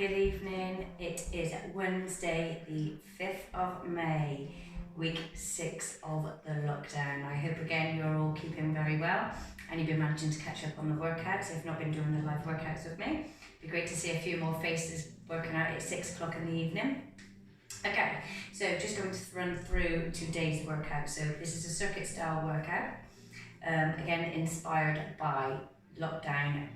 good evening. It is Wednesday, the 5th of May, week 6 of the lockdown. I hope again you're all keeping very well and you've been managing to catch up on the workouts. If not been doing the live workouts with me, it'd be great to see a few more faces working out at 6 o'clock in the evening. Okay, so just going to run through today's workout. So this is a circuit style workout, again inspired by lockdown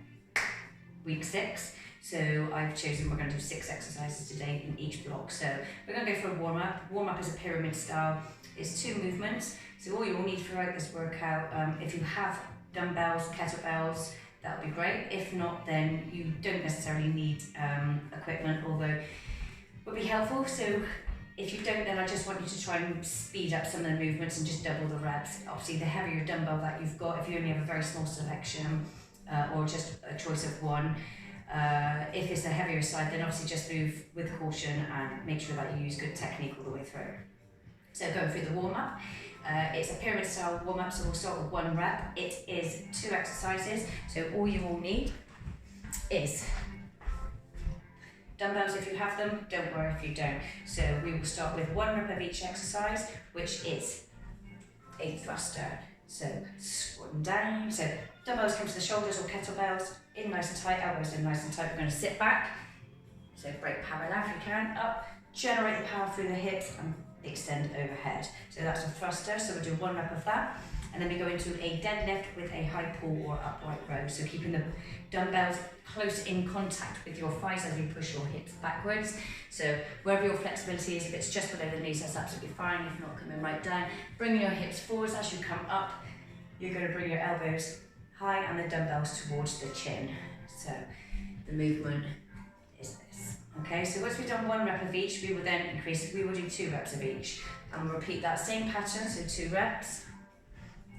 week 6. So I've chosen, we're going to do 6 exercises today in each block. So we're going to go for a warm-up. Warm-up is a pyramid style. It's 2 movements. So all you'll need throughout this workout, if you have dumbbells, kettlebells, that would be great. If not, then you don't necessarily need equipment, although it would be helpful. So if you don't, then I just want you to try and speed up some of the movements and just double the reps. Obviously, the heavier dumbbell that you've got, if you only have a very small selection, or just a choice of one, if it's the heavier side, then obviously just move with caution and make sure that you use good technique all the way through. So going through the warm-up, it's a pyramid style warm-up, so we'll start with 1 rep. It is 2 exercises, so all you will need is dumbbells if you have them, don't worry if you don't. So we will start with 1 rep of each exercise, which is a thruster. So squatting down, so dumbbells come to the shoulders or kettlebells, in nice and tight, elbows in nice and tight. We're going to sit back, so break power now if you can, up, generate the power through the hips and extend overhead. So that's a thruster, so we'll do 1 rep of that. And then we go into a deadlift with a high pull or upright row. So keeping the dumbbells close in contact with your thighs as you push your hips backwards. So wherever your flexibility is, if it's just below the knees, that's absolutely fine. If not, coming right down. Bringing your hips forwards as you come up. You're going to bring your elbows high and the dumbbells towards the chin. So the movement is this. Okay, so once we've done 1 rep of each, we will then increase, we will do 2 reps of each. And we'll repeat that same pattern, so 2 reps.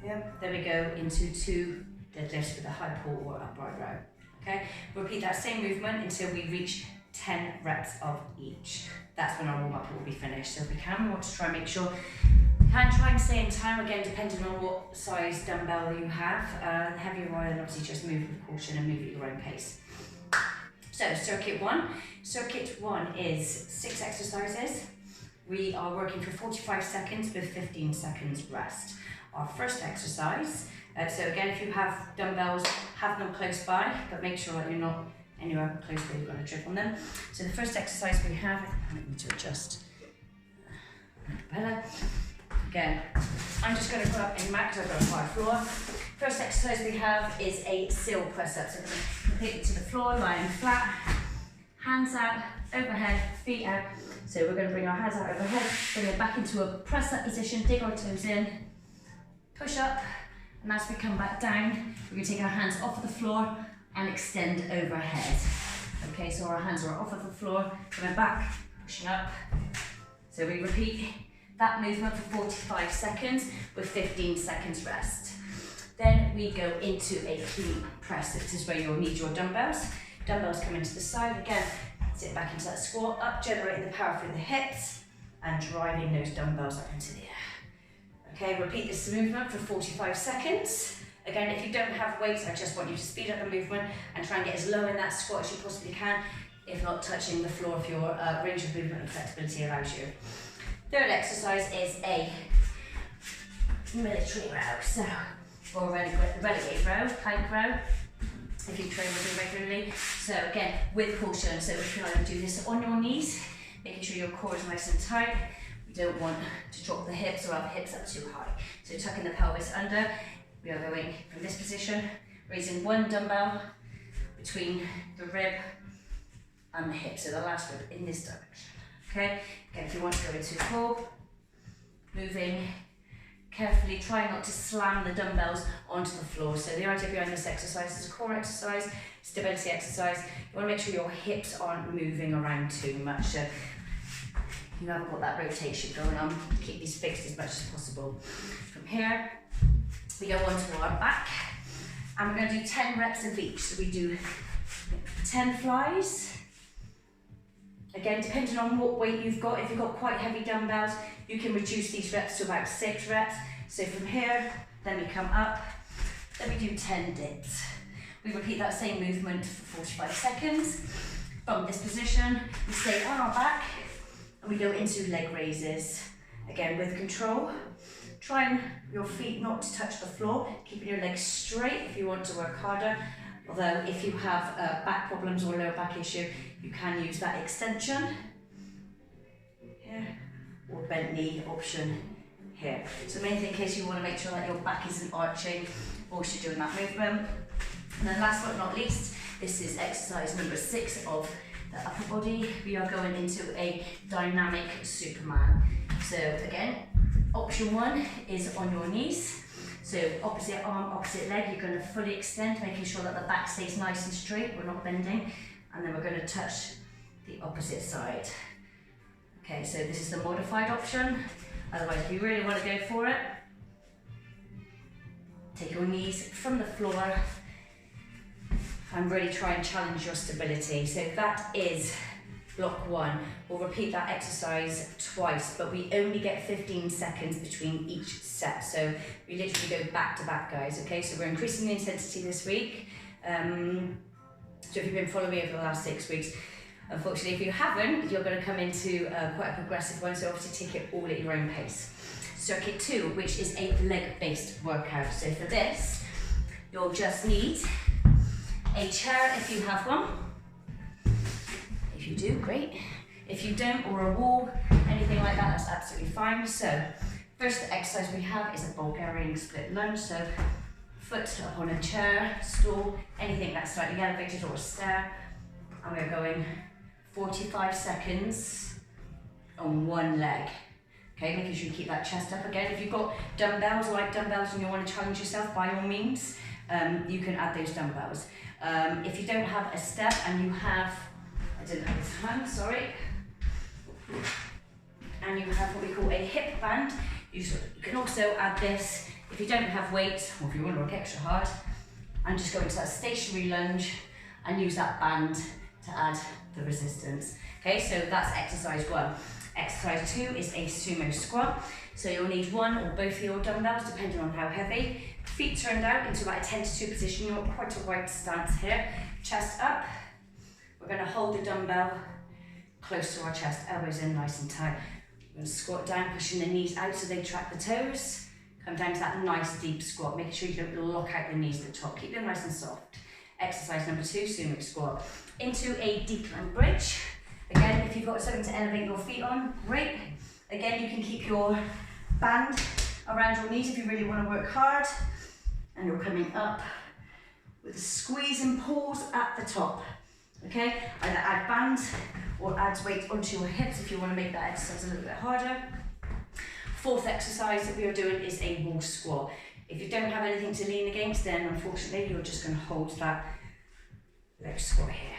Yep. Then we go into 2 deadlifts with a high pull or upright row. Okay, we'll repeat that same movement until we reach 10 reps of each. That's when our warm-up will be finished. So if we can, we want to try and make sure, you can try and stay in time, again depending on what size dumbbell you have. The heavier one, then obviously just move with caution and move at your own pace. So circuit 1. Circuit 1 is 6 exercises. We are working for 45 seconds with 15 seconds rest. Our first exercise, so again if you have dumbbells, have them close by, but make sure that you're not anywhere close where you've got a trip on them. So the first exercise we have, I need to adjust better. Again, I'm just going to grab a mat because I've got a high floor. First exercise we have is a seal press up. So we're going to completely to the floor, lying flat, hands out, overhead, feet out. So we're going to bring our hands out overhead, bring it back into a press up position, dig our toes in, push up, and as we come back down, we're going to take our hands off of the floor and extend overhead. Okay, so our hands are off of the floor, coming back, pushing up. So we repeat that movement for 45 seconds with 15 seconds rest. Then we go into a clean press. This is where you'll need your dumbbells. Dumbbells come into the side again, sit back into that squat, up, generating the power through the hips and driving those dumbbells up into the air. Okay, repeat this movement for 45 seconds. Again, if you don't have weights, I just want you to speed up the movement and try and get as low in that squat as you possibly can, if not touching the floor if your range of movement and flexibility allows you. Third exercise is a military row, so, or renegade row, plank row, if you train with me regularly. So again, with caution, so if you like to do this on your knees, making sure your core is nice and tight. We don't want to drop the hips or have hips up too high. So tucking the pelvis under, we are going from this position, raising 1 dumbbell between the rib and the hip, so the last rib in this direction. Okay, again if you want to go into pull, moving carefully, try not to slam the dumbbells onto the floor. So the idea behind this exercise is a core exercise, stability exercise. You want to make sure your hips aren't moving around too much. So you haven't got that rotation going on. Keep these fixed as much as possible. From here, we go onto our back, and we're going to do 10 reps of each. So we do 10 flies. Again, depending on what weight you've got, if you've got quite heavy dumbbells, you can reduce these reps to about 6 reps. So from here, then we come up, then we do 10 dips. We repeat that same movement for 45 seconds. From this position, we stay on our back and we go into leg raises. Again, with control. Try your feet not to touch the floor, keeping your legs straight if you want to work harder. Although if you have back problems or lower back issue, you can use that extension here or bent knee option here. So the main thing is you want to make sure that your back isn't arching whilst you're doing that movement. And then last but not least, this is exercise number 6 of the upper body. We are going into a dynamic Superman. So again, option 1 is on your knees. So opposite arm, opposite leg, you're going to fully extend, making sure that the back stays nice and straight, we're not bending. And then we're going to touch the opposite side. Okay, so this is the modified option. Otherwise, if you really want to go for it, take your knees from the floor and really try and challenge your stability. So that is block 1. We'll repeat that exercise twice, but we only get 15 seconds between each set. So we literally go back to back, guys, okay? So we're increasing the intensity this week. So if you've been following me over the last 6 weeks, unfortunately, if you haven't, you're going to come into quite a progressive one, so obviously take it all at your own pace. Circuit 2, which is a leg-based workout. So for this, you'll just need a chair if you have one. If you do, great. If you don't, or a wall, anything like that, that's absolutely fine. So first exercise we have is a Bulgarian split lunge. So foot up on a chair, stool, anything that's slightly elevated or a stair. And we're going 45 seconds on one leg. Okay, making sure you keep that chest up. Again, if you've got dumbbells, light dumbbells, and you want to challenge yourself, by all means, you can add those dumbbells. If you don't have a step and you have, I didn't have this hand, sorry, and you have what we call a hip band, you can also add this if you don't have weights, or if you want to work extra hard, and just go into that stationary lunge and use that band to add the resistance. Okay, so that's exercise 1. Exercise 2 is a sumo squat. So you'll need one or both of your dumbbells, depending on how heavy. Feet turned out into like a 10 to 2 position. You want quite a wide stance here. Chest up. We're going to hold the dumbbell close to our chest, elbows in nice and tight. We're going to squat down, pushing the knees out so they track the toes. Come down to that nice deep squat. Making sure you don't lock out the knees at the top. Keep them nice and soft. Exercise number 2, sumo squat. Into a deep line bridge. Again, if you've got something to elevate your feet on, great. Again, you can keep your band around your knees if you really want to work hard. And you're coming up with a squeeze and pause at the top. Okay, either add bands or add weight onto your hips if you want to make that exercise a little bit harder. 4th exercise that we are doing is a wall squat. If you don't have anything to lean against, then unfortunately you're just going to hold that leg squat here.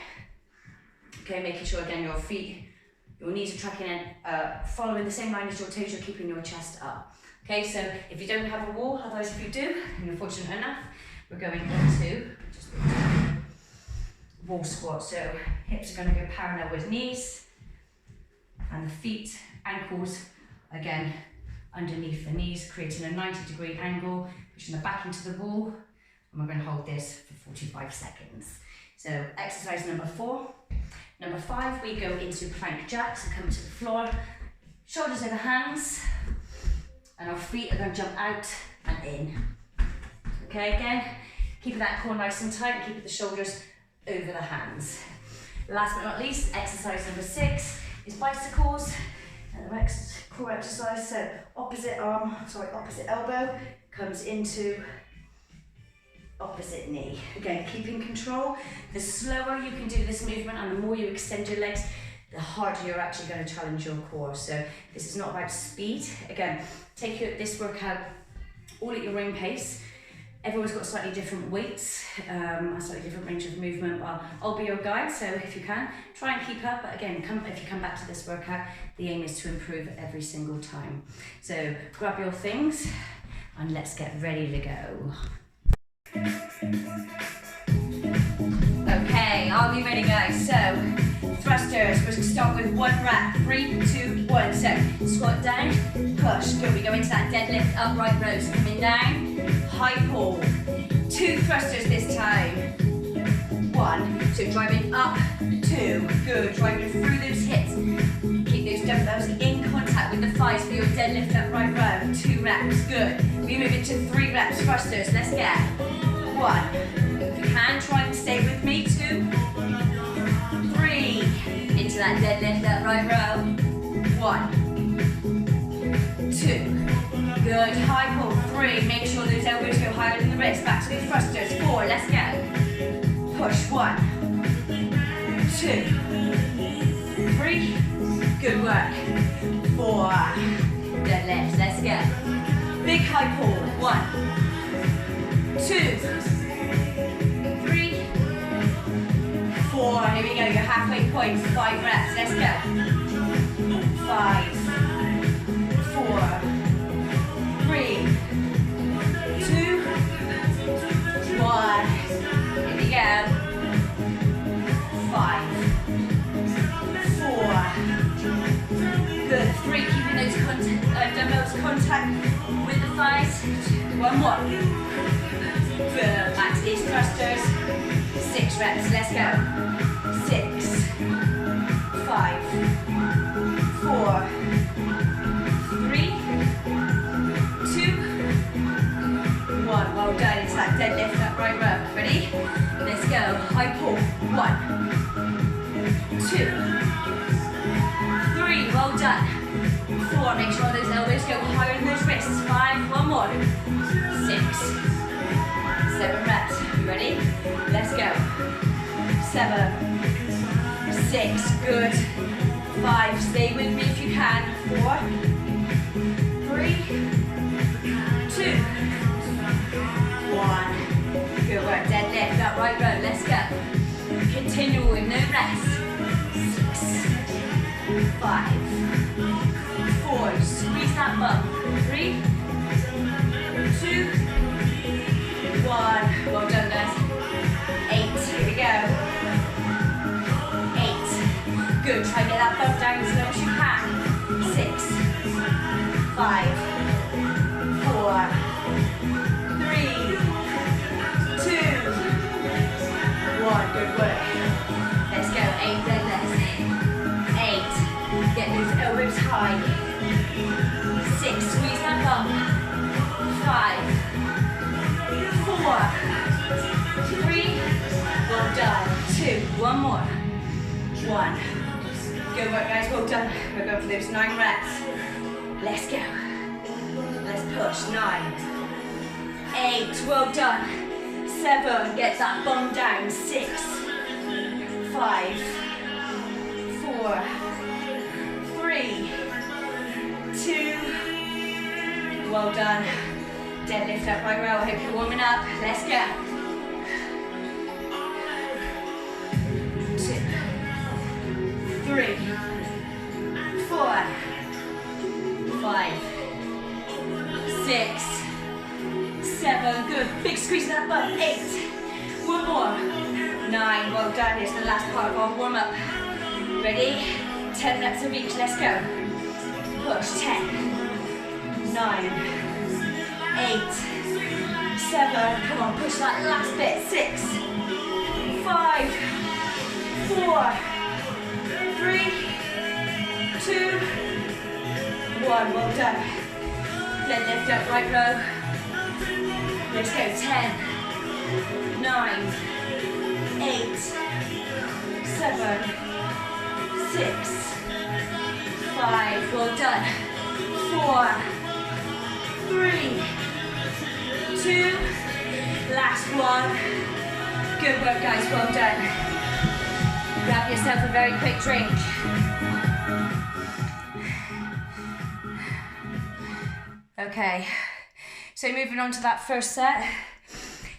Okay, making sure again your feet, your knees are tracking in, following the same line as your toes, you're keeping your chest up. Okay, so if you don't have a wall, otherwise if you do, and you're fortunate enough, we're going into wall squat. So hips are going to go parallel with knees, and the feet, ankles, again, underneath the knees, creating a 90-degree angle, pushing the back into the wall, and we're going to hold this for 45 seconds. So exercise number 4. Number 5, we go into plank jacks and come to the floor, shoulders over hands, and our feet are going to jump out and in. Okay, again, keeping that core nice and tight, keeping the shoulders over the hands. Last but not least, exercise number 6 is bicycles, and the core exercise. So opposite elbow comes into opposite knee. Again, keeping control. The slower you can do this movement and the more you extend your legs, the harder you're actually going to challenge your core. So this is not about speed. Again, take this workout all at your own pace. Everyone's got slightly different weights, a slightly different range of movement, but I'll be your guide, so if you can, try and keep up. But again, if you come back to this workout, the aim is to improve every single time. So grab your things and let's get ready to go. Okay, are we ready, guys? So thrusters, we're going to start with 1 rep. 3, 2, 1. So squat down, push. Good. We go into that deadlift upright row. So coming down, high pull. 2 thrusters this time. 1, 1. So driving up, 2. Good. Driving through those hips. Keep those dumbbells in contact with the thighs for your deadlift up right row. 2 reps. Good. We move it to 3 reps thrusters. Let's get 1. If you can, try and stay with me. 2, 3. Into that deadlift up right row. 1, 2. Good. High pull. 3. Make sure those elbows go higher than the wrists. Back to the thrusters. 4. Let's go. Push. 1, 2, 3. Good work. 4. Deadlifts. Let's go. Big high pull. 1, 2, 3, 4. Here we go. Your halfway point. 5 reps. Let's go. 5, 4, 3, 2, 1. Here we go. 5, 4. Good. 3. Keeping those dumbbells contact with the thighs. 1 more. Good. Back to these thrusters. 6 reps. Let's go. 6, 5, 4, 3, 2, 1. Well done. It's that deadlift up right row. Ready? Let's go. High pull. 1, 2, 3. Well done. 4. Make sure those elbows go higher than those wrists. 5. 1 more. 6, 7 reps. You ready? Let's go. 7, 6. Good. 5. Stay with me if you can. 4, 3, 2, 1. Good work. Deadlift up right row. Let's go. Continue with no rest. 6, 5, 4. Squeeze that bum. 3, 2, 1. Well done, guys. 8. Here we go. 8. Good. Try to get that bum down as low as you can. 6, 5, 4, 3, 2, 1. Good work. Let's go. 8 deadlifts. 8. Get those elbows high. 6. Squeeze that bum. 5, 4, 3. Well done. 2. 1 more. 1. Good work, guys. Well done. We're going for those 9 reps. Let's go. Let's push. 9, 8. Well done. 7. Get that bum down. 6, 5, 4, 3, 2. Well done. Deadlift up right row. I hope you're warming up. Let's go. 2, 3, 4, 5, 6, 7. Good. Big squeeze of that butt. 8. 1 more. 9. Well done. Here's the last part of our warm up. Ready? 10 reps of each. Let's go. Push. 10, 9, 8, 7. Come on. Push that last bit. 6, 5, 4, 3, 2, 1. Well done. Deadlift up right row. Let's go. 10, 9, 8, 7, 6, 5. Well done. 4, 3, 2. Last one. Good work, guys. Well done. Grab yourself a very quick drink. Okay, so moving on to that first set.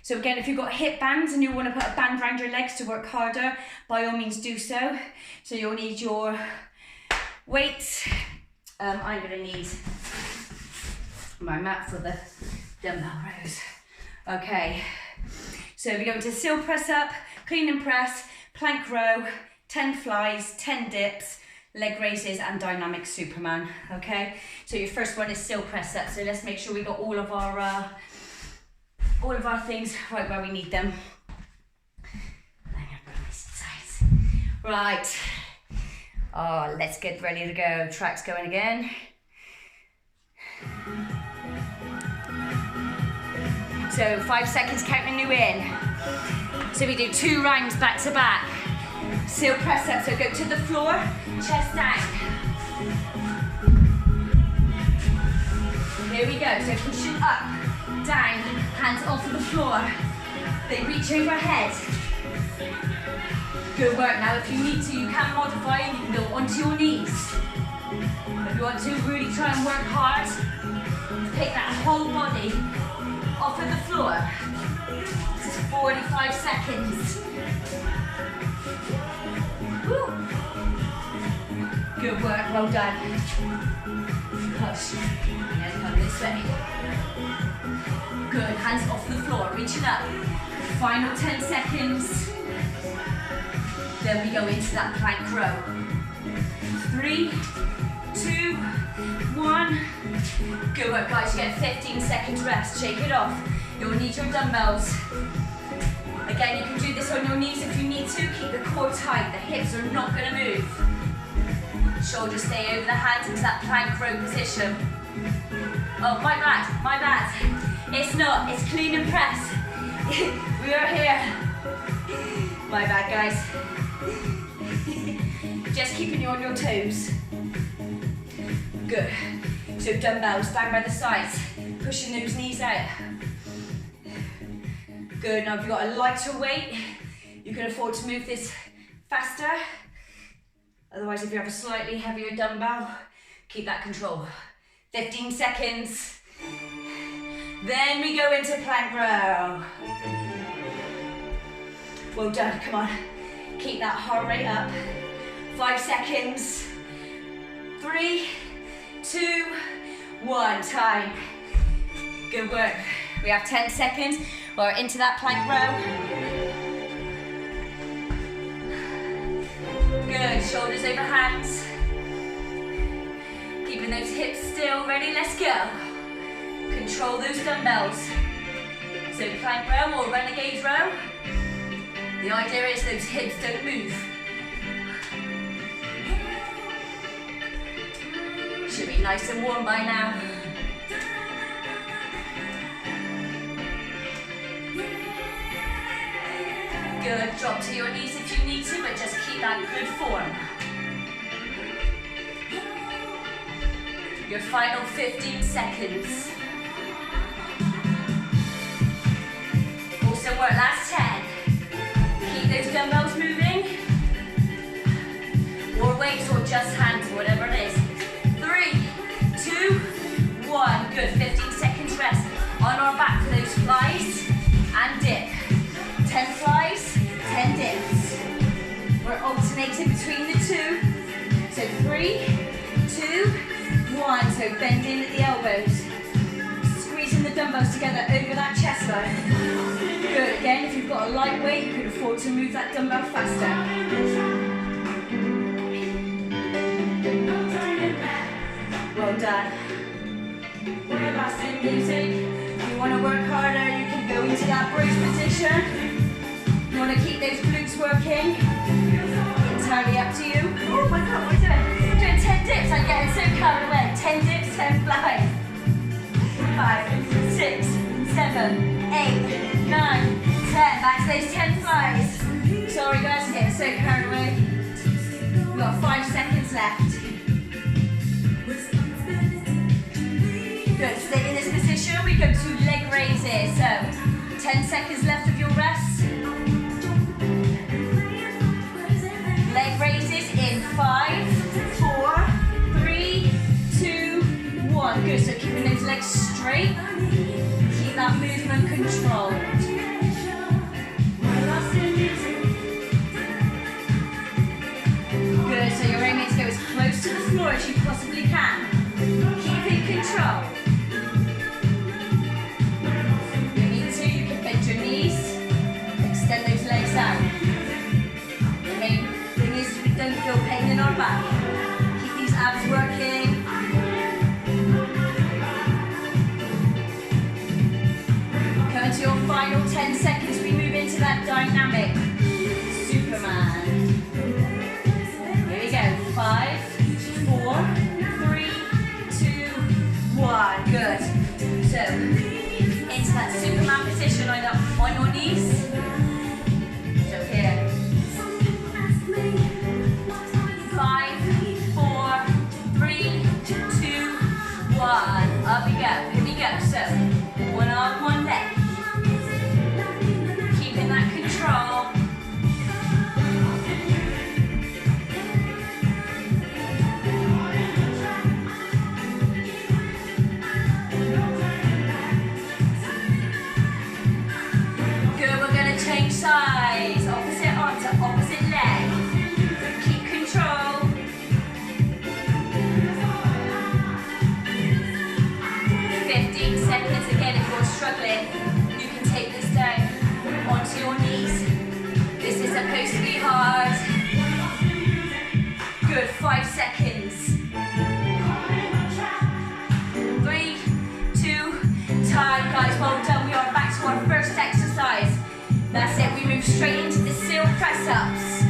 So again, if you've got hip bands and you want to put a band around your legs to work harder, by all means do so. So you'll need your weights. I'm going to need my mat for the dumbbell rows. Okay, so we go into seal press up, clean and press, plank row, 10 flies, 10 dips, leg raises and dynamic Superman. Okay, so your first one is still press up, so let's make sure we got all of our things right where we need them. Right. Oh, let's get ready to go. Track's going again. So 5 seconds counting you in. So we do 2 rounds back to back. Still press up, so go to the floor, chest down. Here we go, so pushing up, down, hands off of the floor. They reach overhead. Good work. Now if you need to, you can modify and you can go onto your knees. If you want to really try and work hard, take that whole body off of the floor. This is 45 seconds. Woo. Good work, well done. Push. And come this way. Good, hands off the floor, reaching up. Final 10 seconds. Then we go into that plank row. 3, 2, 1. Good work, guys. You get 15 seconds rest. Shake it off. You'll need your dumbbells. Again, you can do this on your knees if you need to. Keep the core tight. The hips are not going to move. Shoulders stay over the hands into that plank row position. Oh, my bad, my bad. It's not, it's clean and press. We are here. My bad, guys. Just keeping you on your toes. Good. So dumbbells down by the sides, pushing those knees out. Good, now if you've got a lighter weight, you can afford to move this faster. Otherwise, if you have a slightly heavier dumbbell, keep that control. 15 seconds. Then we go into plank row. Well done, come on. Keep that heart rate up. 5 seconds. 3, 2, 1, time. Good work. We have 10 seconds. We're into that plank row. Good, shoulders over hands. Keeping those hips still, ready, let's go. Control those dumbbells. So plank row or renegade row. The idea is those hips don't move. Should be nice and warm by now. Good, drop to your knees if you need to, but just keep that good form. Your final 15 seconds. Awesome work, last 10. Keep those dumbbells moving. Or weights or just hands, whatever it is. 3, 2, 1. Good, 15 seconds rest. On our back for those flies and dip. 10 flies, 10 dips. We're alternating between the two. So 3, 2, 1. So bend in at the elbows. Squeezing the dumbbells together over that chest line. Good. Again, if you've got a light weight, you can afford to move that dumbbell faster. Well done. We're lasting music. If you want to work harder, you can go into that brace position. You want to keep those glutes working. Entirely up to you. Oh my God, what are you doing? Doing 10 dips. I'm getting so carried away. 10 dips, 10 flies. 5, 6, 7, 8, 9, 10. Back to those 10 flies. Sorry guys, I'm getting so carried away. We've got 5 seconds left. Good, stay in this position. We go to leg raises. So, 10 seconds left of your rest. Leg raises in 5, 4, 3, 2, 1. Good, so keeping those legs straight. Keep that movement controlled. Good, so you're aiming to go as close to the floor as you possibly can. Keep in control. If you need to, you can bend your knees, extend those legs out. The main thing is we don't feel pain in our back. Keep these abs working. Coming to your final 10 seconds, we move into that dynamic Superman. Good, 5 seconds. 3, 2, time, guys, well done. We are back to our first exercise. That's it, we move straight into the seal press-ups.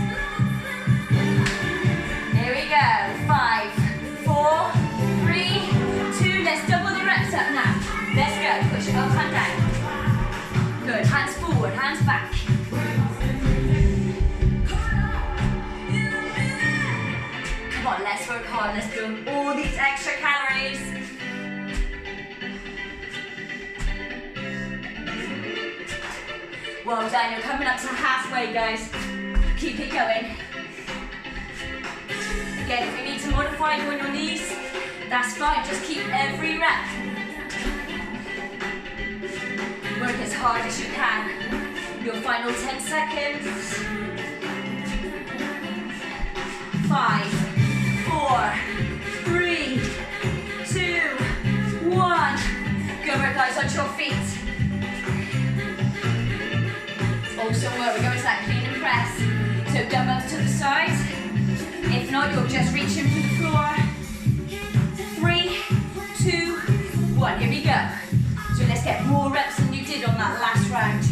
Here we go, 5, 4, 3, 2, let's double the reps up now. Let's go, push it up and down. Good, hands forward, hands back. Come on, let's work hard, let's do all these extra calories. Well done, you're coming up to halfway, guys. Keep it going. Again, if you need to modify on your knees, that's fine, just keep every rep. Work as hard as you can. Your final 10 seconds. 5, 4, 3, 2, 1. Good work, guys, onto your feet. Awesome work, we're going to that clean and press. So dumbbells to the side. If not, you'll just reach in through the floor. 3, 2, 1, here we go. So let's get more reps than you did on that last round.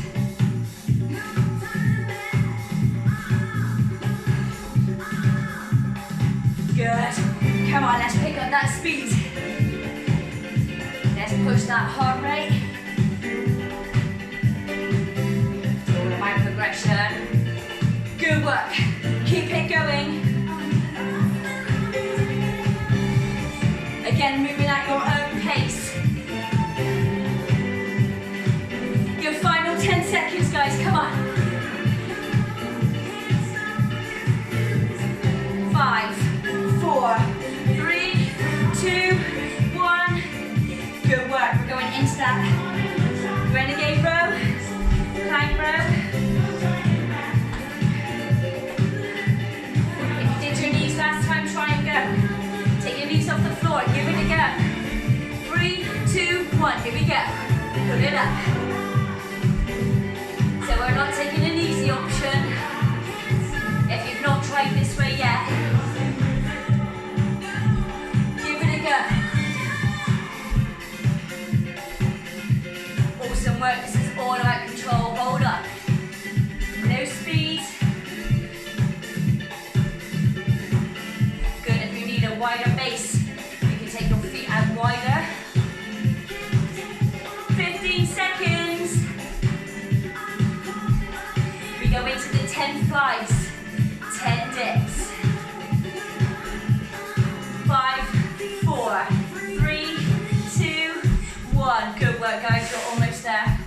Good. Come on, let's pick up that speed. Let's push that heart rate. All about progression. Good work. Keep it going. Again, moving at your own pace. Your final 10 seconds, guys, come on. 5, 4, 3, 2, 1. Good work, we're going into that renegade row, plank row. If you did your knees last time, try and go. Take your knees off the floor, give it a go. 3, 2, 1, here we go. Put it up. So we're not taking an easy option. If you've not tried this way yet, give it a go. Awesome work, this is all about control. Hold up. No speed. Good, if you need a wider base, you can take your feet out wider. 15 seconds. We go into the 10 flies, 10 dips. 5, 4, 3, 2, 1. Good work, guys, you're almost there.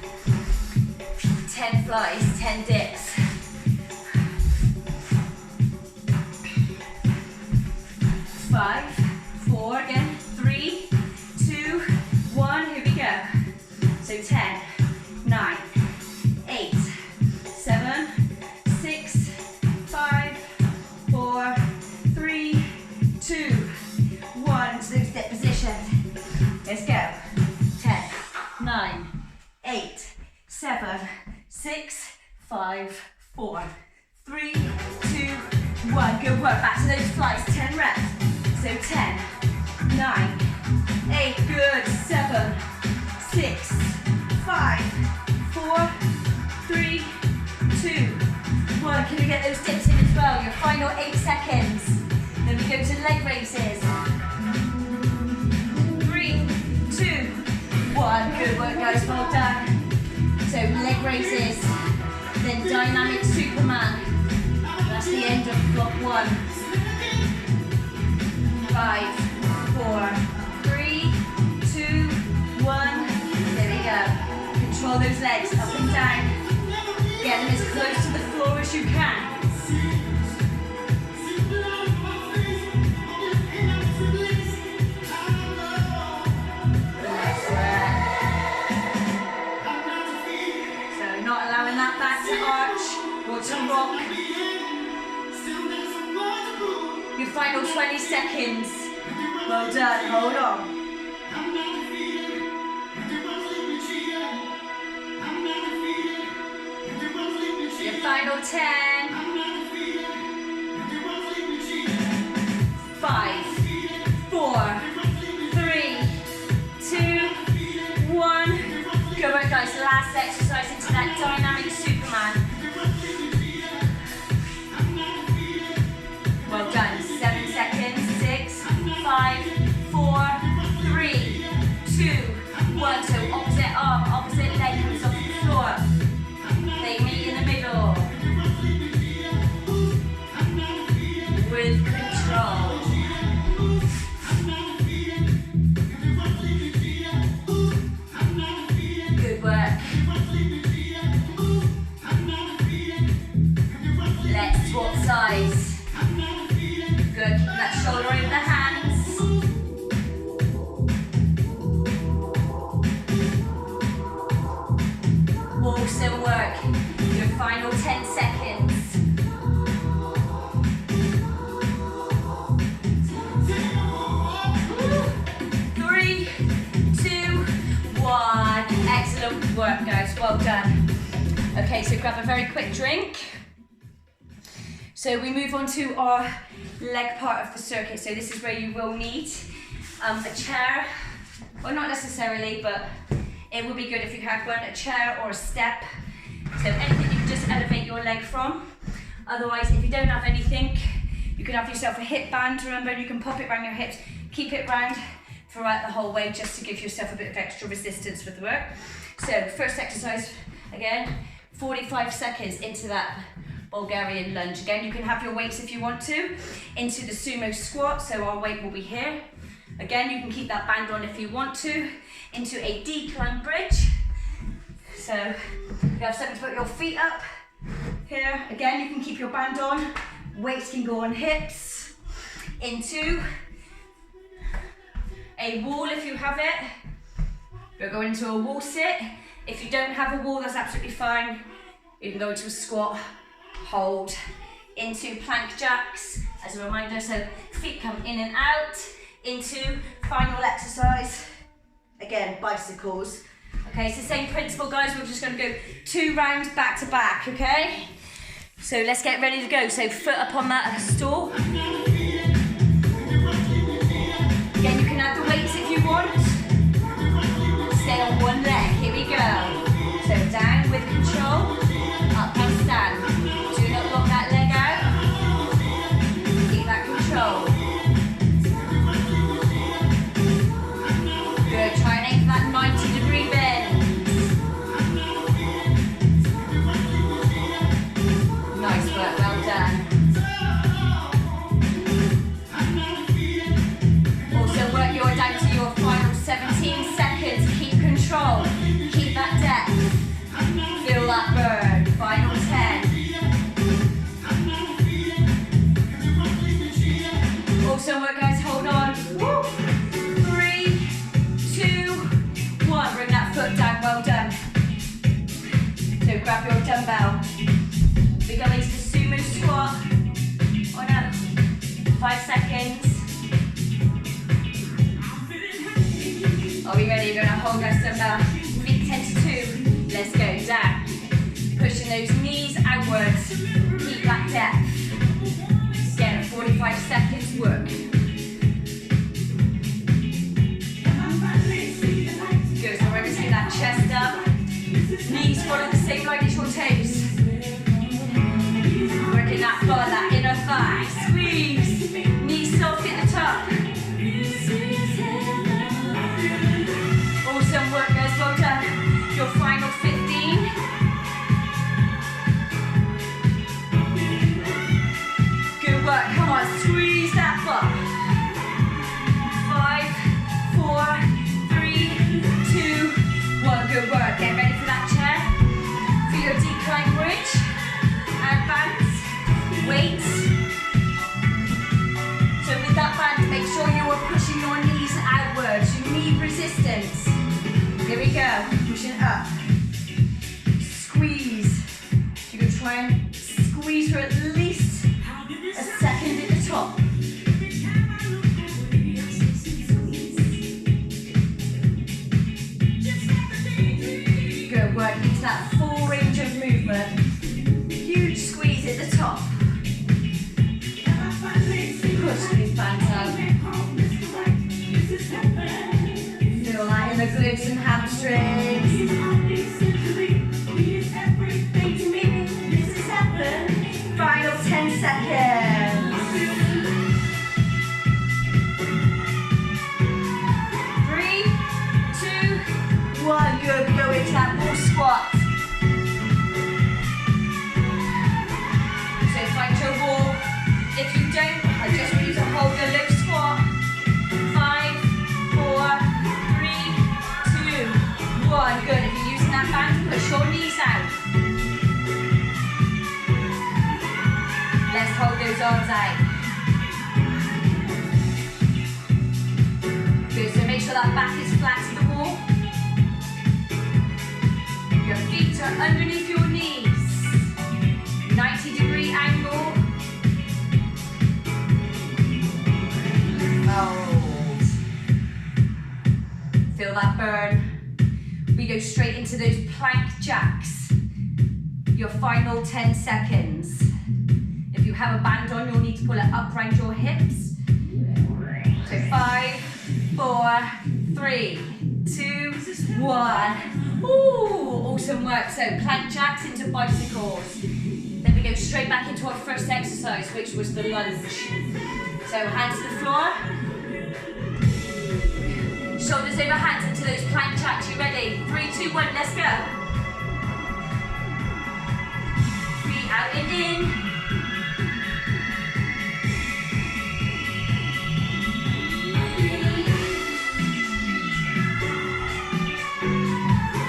10 flies, 10 dips. 5, 4, again, 3, 2, 1, here we go. So 10, 9, 8, 7, 6, 5, 4, 3, 2, 1. To those dip positions. Let's go. 10, 9, 8, 7, 6, 5, 4, 3, 2, 1. Good work. Back to those flies. 10 reps. So 10, 9, 8. Good. 7, 6, 5, 4, 3, 2, 1. Can we get those dips in as well? Your final 8 seconds. Then we go to leg raises. 3, 2, 1. Good work, guys. Well done. So leg raises, then dynamic Superman. That's the end of block 1. 5, 4, 3, 2, 1. There we go. Control those legs up and down. Get them as close to the floor as you can. So not allowing that back to arch or to rock. Your final 20 seconds. Well done, hold on. Your final 10. last exercise into that dynamic Superman. Well done. 7 seconds. 6, 5, 4, 3, 2, 1. So opposite arm, opposite leg comes off the floor. They meet in the middle. With control. Good work. Let's swap sides. Good, keep that shoulder over the hands. Awesome work. Your final 10 seconds. 3, 2, 1. Excellent work, guys. Well done. Okay, so grab a very quick drink. So we move on to our leg part of the circuit. So this is where you will need a chair. Well, not necessarily, but it would be good if you had one, a chair or a step. So anything you can just elevate your leg from. Otherwise, if you don't have anything, you can have yourself a hip band. Remember, you can pop it around your hips, keep it round throughout the whole way, just to give yourself a bit of extra resistance with the work. So first exercise, again, 45 seconds into that Bulgarian lunge. Again, you can have your weights if you want to, into the sumo squat, so our weight will be here. Again, you can keep that band on if you want to, into a decline bridge. So you have something to put your feet up here. Again, you can keep your band on, weights can go on hips, into a wall if you have it. We'll go into a wall sit. If you don't have a wall, that's absolutely fine. You can go into a squat, hold, into plank jacks as a reminder, so feet come in and out, into final exercise, again bicycles. Okay, it's the same principle, guys. We're just going to go 2 rounds back to back, okay? So let's get ready to go. So foot up on that stool. Again, you can add the weights if you want. Stay on one leg, here we go. So down with control, up and stand. Do not lock that leg out. Keep that control. Good, try and aim for that 90-degree bend. Nice work, well done. Also work your way down to your final 17 seconds. Keep control, keep that depth. Feel that burn, final 10. Also work, guys, hold on. Woo. 3, 2, 1. Bring that foot down, well done. So grab your dumbbell. We go into the sumo squat. On up. 5 seconds. Are we ready? We're going to hold that dumbbell. Feet 10 to 2. Let's go down. Pushing those knees outwards. Keep that depth. Again, 45 seconds work. Good, so we're going to take that chest up. Knees follow the same line as your toes. Working that bar, that inner thigh. Squeeze. Knees soft at the top. Awesome work, guys. Well done. Your final 15. Good work. Come on, squeeze that butt. 5, 4, 3, 2, 1. Good work. Get ready for that chair. For your decline bridge. Advance. Weights. So with that band, make sure you are pushing your knees outwards. You need resistance. Here we go. Pushing up. Squeeze. You can try and squeeze for at least a second at the top. Good work. Use that full range of movement. Huge squeeze at the top. Push these bands out. Feel that in the glutes and hamstrings. I just want you to hold a low squat. 5, 4, 3, 2, 1. Good. If you're using that band, push your knees out. Let's hold those arms out. Good. So make sure that back is flat to the wall. Your feet are underneath your knees. 90-degree angle. Hold. Feel that burn. We go straight into those plank jacks. Your final 10 seconds. If you have a band on, you'll need to pull it up around your hips. So 5, 4, 3, 2, 1. Ooh, awesome work. So plank jacks into bicycles. Then we go straight back into our first exercise, which was the lunge. So hands to the floor. Shoulders over hands into those plank jacks. You ready? 3, 2, 1, let's go. Feet out and in.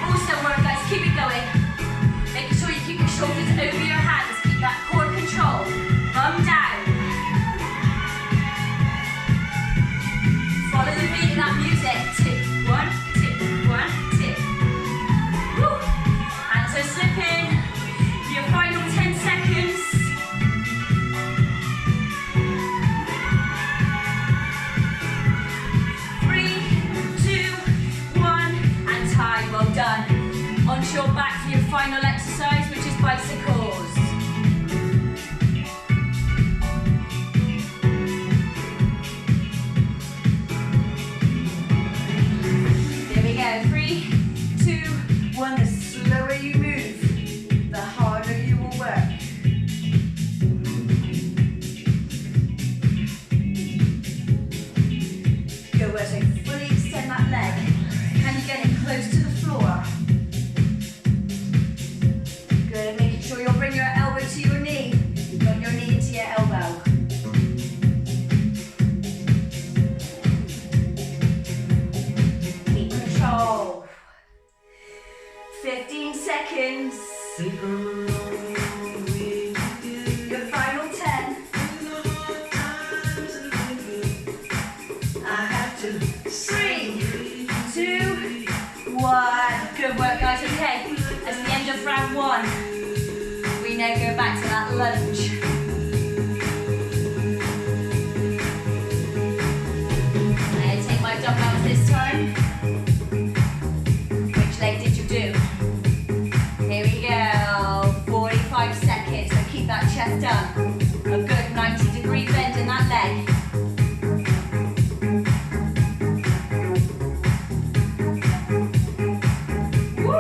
Awesome work, guys. Keep it going. Making sure you keep your shoulders over your hands. Keep that core control. Bum down. Follow the beat of that music. 2, 1, 2, 1, 2. Woo. Hands are slipping. Your final 10 seconds. 3, 2, 1, and time. Well done. Onto your back for your final exercise, which is bicycles. There we go. 3, 2, 1. The slower you move, the harder you will work. Good work. So fully extend that leg. Can you get it close to the floor? Good. Making sure you'll bring your elbow to your knee, not your knee into your elbow. Keep control. 15 seconds. Your final 10. I have to. 3, 2, 1. Good work, guys. Okay, that's the end of round 1. We now go back to that lunge. I'm going to take my dumbbells this time. Which leg did you do? Here we go. 45 seconds. So keep that chest up. A good 90-degree bend in that leg. Woo.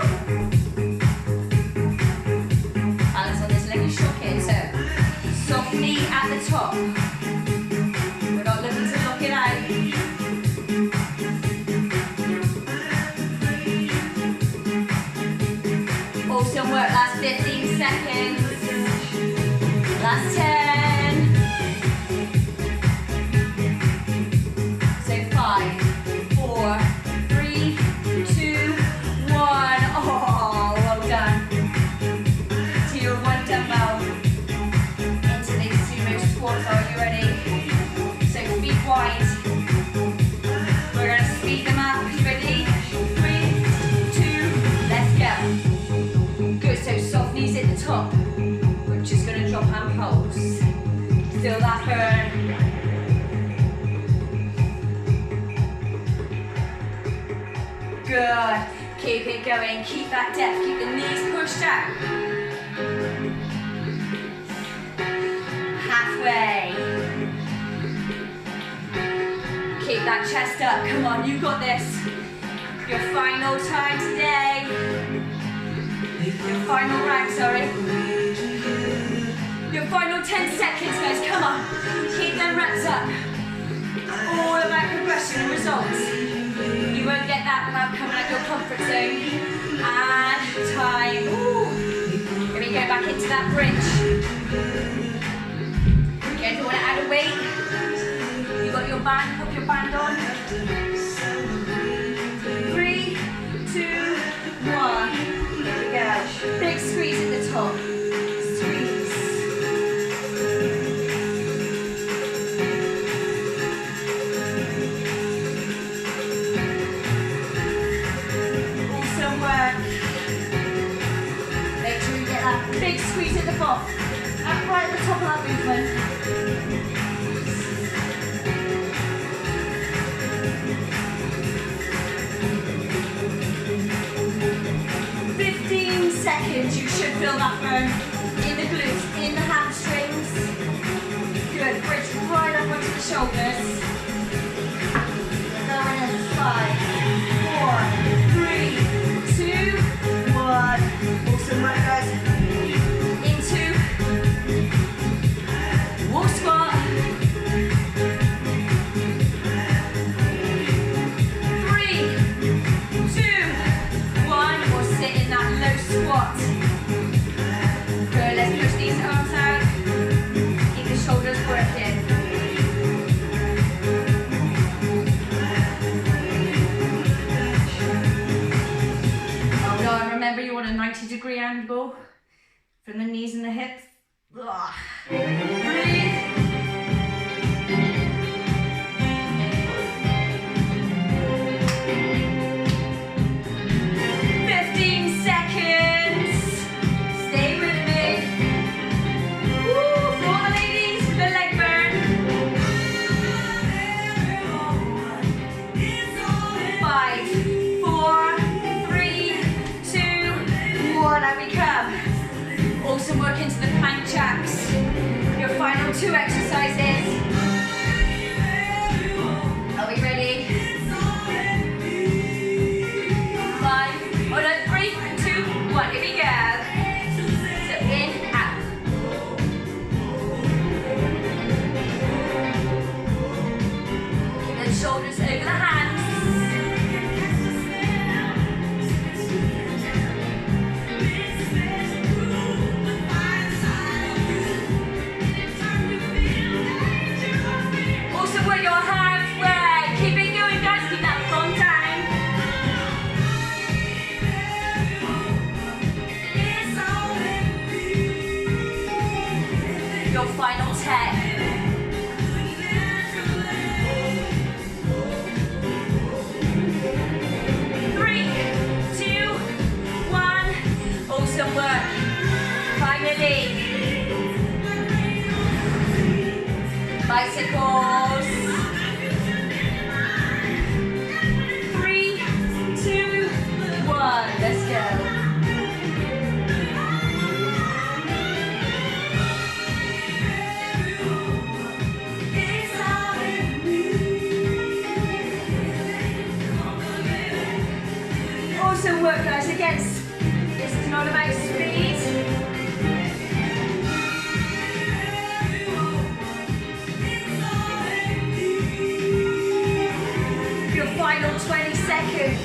Balance on this leg is shocking. So soft knee at the top. We're not looking to lock it out. Awesome work, last 15 seconds. Last 10. So 5, 4, 3, 2, 1. Oh, well done. To your one dumbbell. Into these sumo squats, are you ready? So feet wide. We're going to speed them up. You ready? 3, 2, let's go. Good, so soft knees at the top. We're just going to drop hand pulse. Feel that burn. Good. Keep it going. Keep that depth. Keep the knees pushed out. Halfway. Keep that chest up. Come on, you got this. Your final time today. Your final round, sorry. Your final 10 seconds, guys. Come on. Keep them reps up. All about progression and results. You won't get that without coming out your comfort zone. And time. Ooh. Here we go, back into that bridge. Again, if you want to add a weight, band, hook your band on. 3, 2, 1. Here we go. Big squeeze at the top. Squeeze. Awesome work. Make sure you get that big squeeze at the bottom. Up right at the top of that movement. 15 seconds, you should feel that burn in the glutes, in the hamstrings. Good, bridge right up onto the shoulders. Going in 5, 4, 3, 2, 1. Awesome work, guys. Into wall squat. 3, 2, 1. Or sit in that low squat. Good, let's push these arms out. Keep the shoulders working. Hold on, remember you want a 90-degree angle from the knees and the hips. Ugh. Breathe. 15 seconds. Stay with me. Woo, for all the ladies, the leg burn. 5, 4, 3, 2, 1. Out we come. Awesome work into the plank jacks. Your final 2 exercises. Are we ready? 5, hold on, 3, 2, 1. Here we go. So in, out. Keep the shoulders over the hands. Also put your hands where. Keep it going, guys. Keep that front down. Your final 10. 3, 2, 1. Awesome work. Finally. Bicycles. 3, 2, 1. Let's go. Awesome work, guys. Again, this is not about speed. Your final 20 seconds.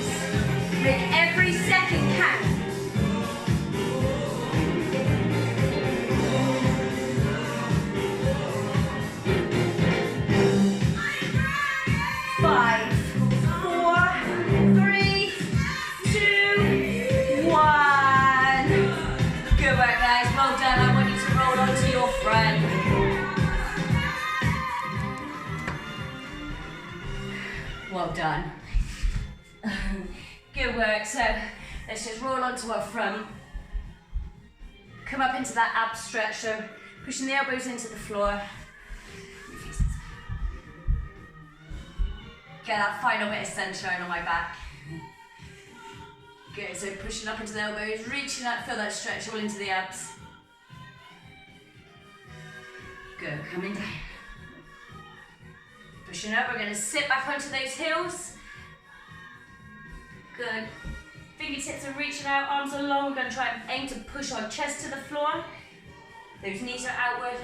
Make every second count. 5, 4, 3, 2, 1. Good work, guys. Well done. I want you to roll onto your front. Well done. Good work. So let's just roll onto our front. Come up into that ab stretch. So pushing the elbows into the floor. Get that final bit of sunshine on my back. Good, so pushing up into the elbows, reaching up, feel that stretch all into the abs. Good, coming down. Pushing up, we're going to sit back onto those heels. Good. Fingertips are reaching out, arms are long. We're going to try and aim to push our chest to the floor. Those knees are outward.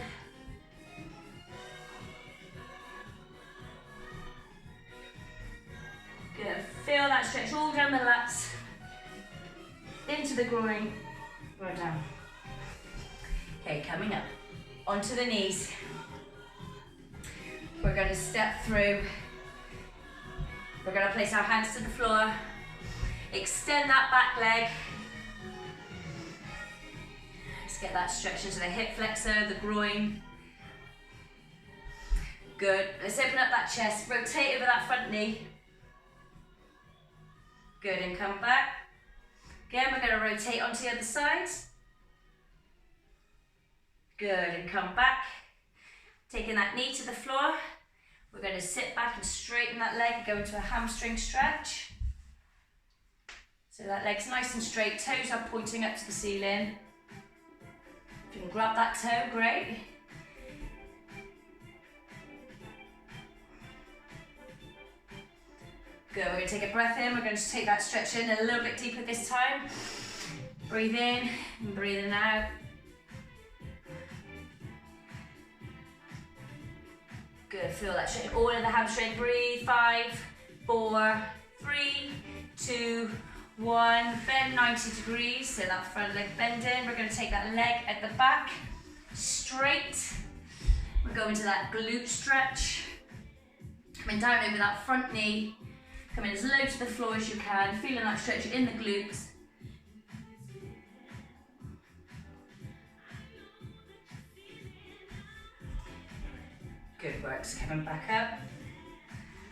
Good. Feel that stretch all down the lats, into the groin, right down. Okay, coming up, onto the knees. we're going to step through. We're going to place our hands to the floor. Extend that back leg. Let's get that stretch into the hip flexor, the groin. Good. Let's open up that chest. Rotate over that front knee. Good, and come back. Again, we're going to rotate onto the other side. Good, and come back. Taking that knee to the floor. We're going to sit back and straighten that leg, go into a hamstring stretch. So that leg's nice and straight, toes are pointing up to the ceiling. If you can grab that toe, great. Good, we're going to take a breath in, we're going to take that stretch in a little bit deeper this time. Breathe in and breathing out. Good, feel that stretch all in the hamstring. Breathe, 5, 4, 3, 2, 1. Bend 90 degrees, so that front leg bending. We're going to take that leg at the back, straight. We're going to that glute stretch. Coming down over that front knee. Coming as low to the floor as you can, feeling that stretch in the glutes. Good work, so coming back up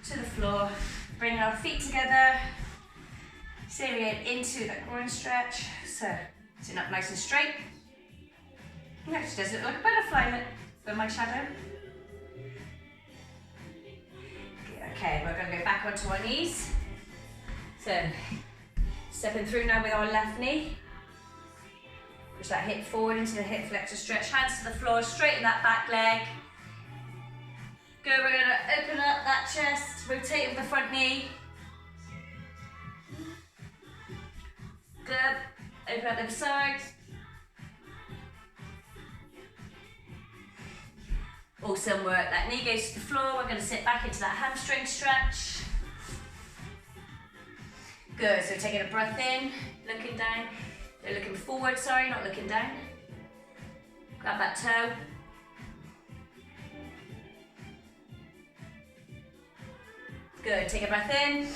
to the floor, bring our feet together, sailing into that groin stretch. So, sitting up nice and straight. It actually does look like a butterfly with my shadow. Okay, we're going to go back onto our knees. So, stepping through now with our left knee. Push that hip forward into the hip flexor stretch. Hands to the floor, straighten that back leg. Good, we're going to open up that chest, rotate with the front knee. Good, open up the other side. Awesome work, that knee goes to the floor, we're going to sit back into that hamstring stretch. Good, so taking a breath in, looking down, looking forward, sorry, not looking down. Grab that toe. Good, take a breath in,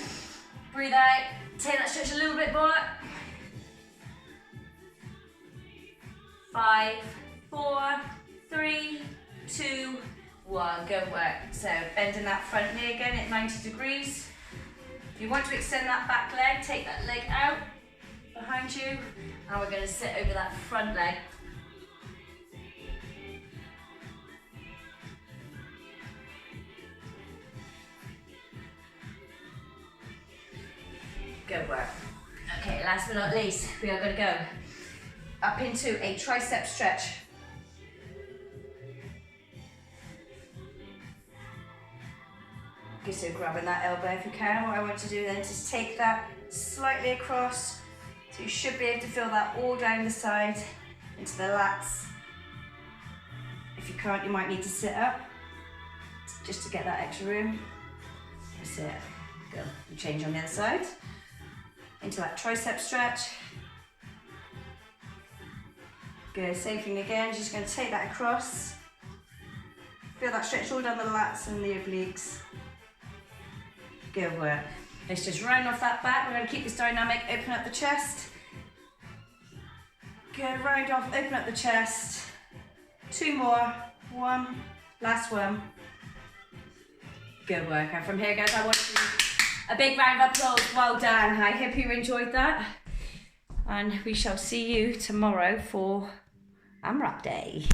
breathe out, take that stretch a little bit more. 5, 4, 3, 2, 1, good work. So bending that front knee again at 90 degrees. If you want to extend that back leg, take that leg out behind you, and we're going to sit over that front leg. Good work. Okay, last but not least, we are going to go up into a tricep stretch. Okay, so grabbing that elbow if you can. What I want to do then is take that slightly across. So you should be able to feel that all down the side into the lats. If you can't, you might need to sit up just to get that extra room. That's it. Go and change on the other side. Into that tricep stretch. Good, same thing again, just going to take that across. Feel that stretch all down the lats and the obliques. Good work. Let's just round off that back. We're going to keep this dynamic, open up the chest. Good, round off, open up the chest. 2 more, 1, last one. Good work. And from here, guys, I want to a big round of applause. Well done. I hope you enjoyed that. And we shall see you tomorrow for AMRAP Day.